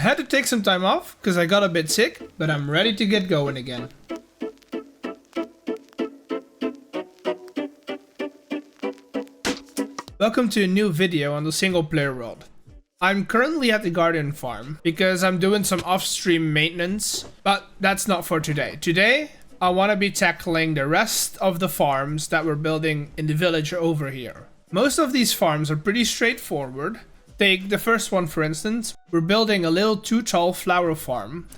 I had to take some time off because I got a bit sick, but I'm ready to get going again. Welcome to a new video on the single player world. I'm currently at the garden farm because I'm doing some off-stream maintenance, but that's not for today. Today, I want to be tackling the rest of the farms that we're building in the village over here. Most of these farms are pretty straightforward. Take the first one for instance. We're building a little too tall flower farm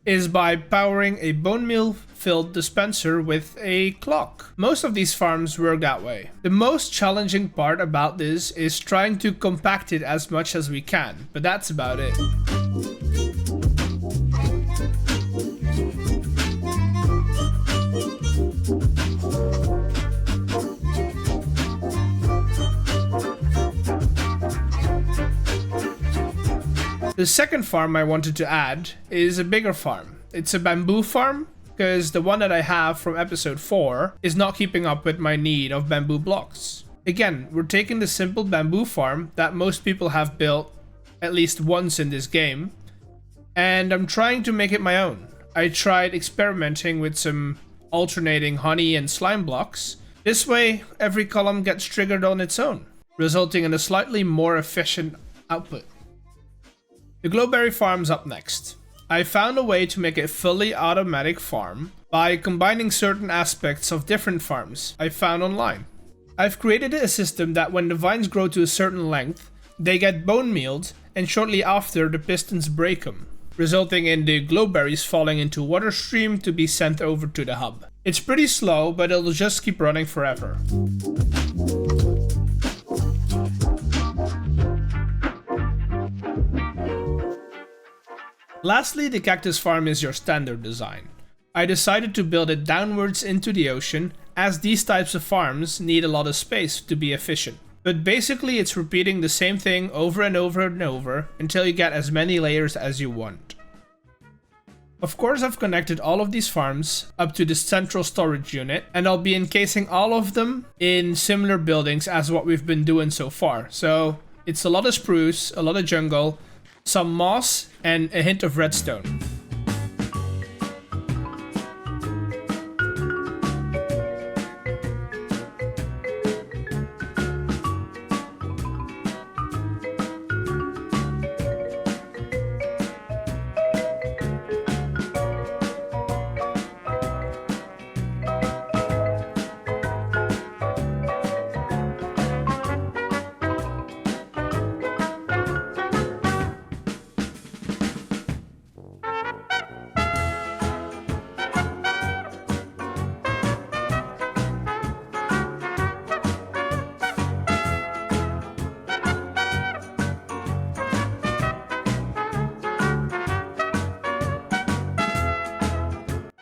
is by powering a bone meal filled dispenser with a clock. Most of these farms work that way. The most challenging part about this is trying to compact it as much as we can, but that's about it. The second farm I wanted to add is a bigger farm. It's a bamboo farm because the one that I have from episode 4 is not keeping up with my need of bamboo blocks. Again, we're taking the simple bamboo farm that most people have built at least once in this game, and I'm trying to make it my own. I tried experimenting with some alternating honey and slime blocks. This way, every column gets triggered on its own, resulting in a slightly more efficient output. The glowberry farm's up next. I found a way to make a fully automatic farm by combining certain aspects of different farms I found online. I've created a system that when the vines grow to a certain length, they get bone mealed, and shortly after the pistons break them, resulting in the glowberries falling into water stream to be sent over to the hub. It's pretty slow, but it'll just keep running forever. Lastly, the cactus farm is your standard design. I decided to build it downwards into the ocean, as these types of farms need a lot of space to be efficient. But basically it's repeating the same thing over and over and over until you get as many layers as you want. Of course, I've connected all of these farms up to the central storage unit, and I'll be encasing all of them in similar buildings as what we've been doing so far. So it's a lot of spruce, a lot of jungle, some moss, and a hint of redstone.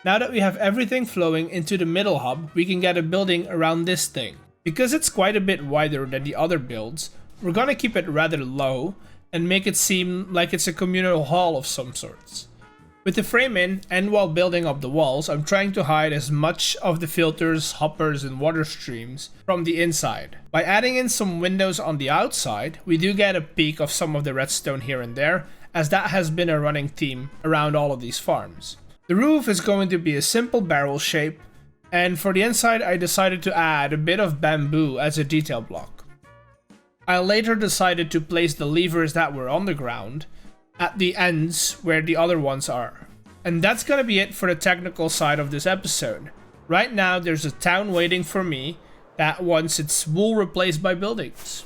Now that we have everything flowing into the middle hub, we can get a building around this thing. Because it's quite a bit wider than the other builds, we're gonna keep it rather low and make it seem like it's a communal hall of some sorts. With the frame in, and while building up the walls, I'm trying to hide as much of the filters, hoppers, and water streams from the inside. By adding in some windows on the outside, we do get a peek of some of the redstone here and there, as that has been a running theme around all of these farms. The roof is going to be a simple barrel shape, and for the inside I decided to add a bit of bamboo as a detail block. I later decided to place the levers that were on the ground at the ends where the other ones are. And that's gonna be it for the technical side of this episode. Right now there's a town waiting for me that wants its wool replaced by buildings.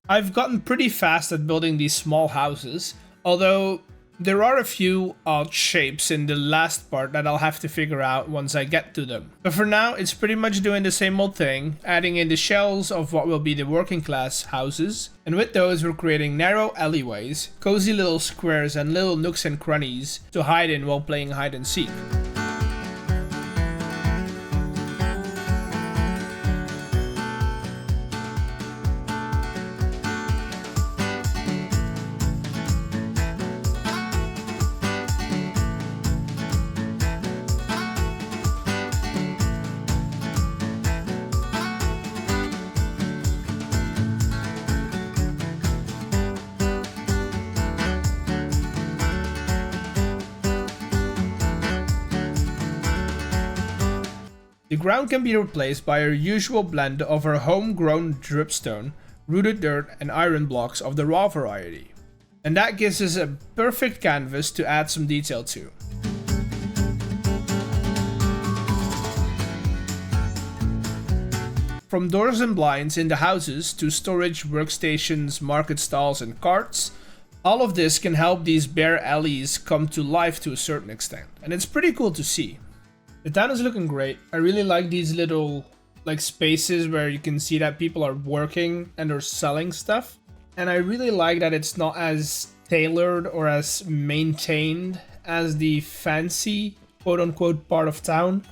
I've gotten pretty fast at building these small houses, although there are a few odd shapes in the last part that I'll have to figure out once I get to them. But for now, it's pretty much doing the same old thing, adding in the shells of what will be the working class houses. And with those, we're creating narrow alleyways, cozy little squares, and little nooks and crannies to hide in while playing hide and seek. The ground can be replaced by our usual blend of our homegrown dripstone, rooted dirt, and iron blocks of the raw variety. And that gives us a perfect canvas to add some detail to. From doors and blinds in the houses to storage workstations, market stalls, and carts, all of this can help these bare alleys come to life to a certain extent. And it's pretty cool to see. The town is looking great. I really like these little spaces where you can see that people are working and are selling stuff. And I really like that it's not as tailored or as maintained as the fancy quote-unquote part of town.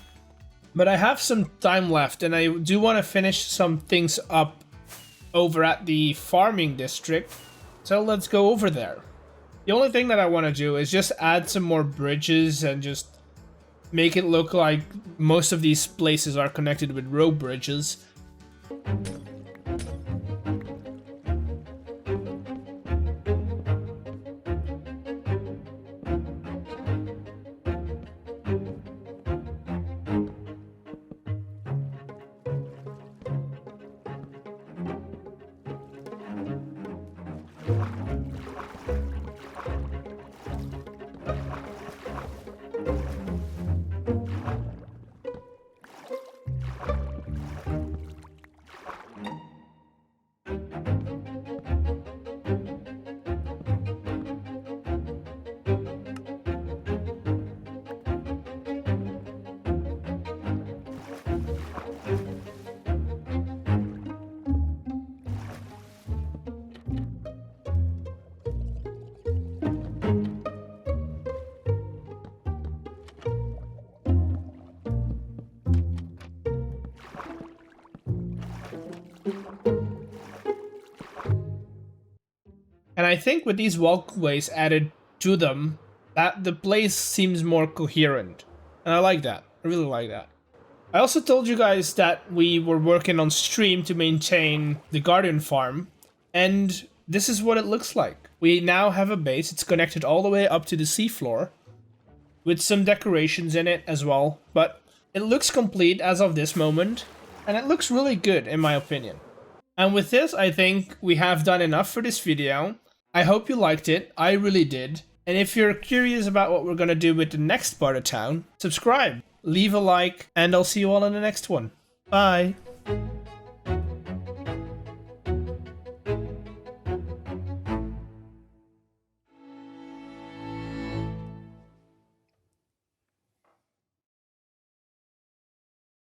But I have some time left and I do want to finish some things up over at the farming district. So let's go over there. The only thing that I want to do is just add some more bridges and just make it look like most of these places are connected with road bridges. And I think with these walkways added to them, that the place seems more coherent. And I like that. I really like that. I also told you guys that we were working on stream to maintain the garden farm. And this is what it looks like. We now have a base. It's connected all the way up to the seafloor, with some decorations in it as well. But it looks complete as of this moment. And it looks really good in my opinion. And with this, I think we have done enough for this video. I hope you liked it. I really did. And if you're curious about what we're going to do with the next part of town, subscribe, leave a like, and I'll see you all in the next one. Bye.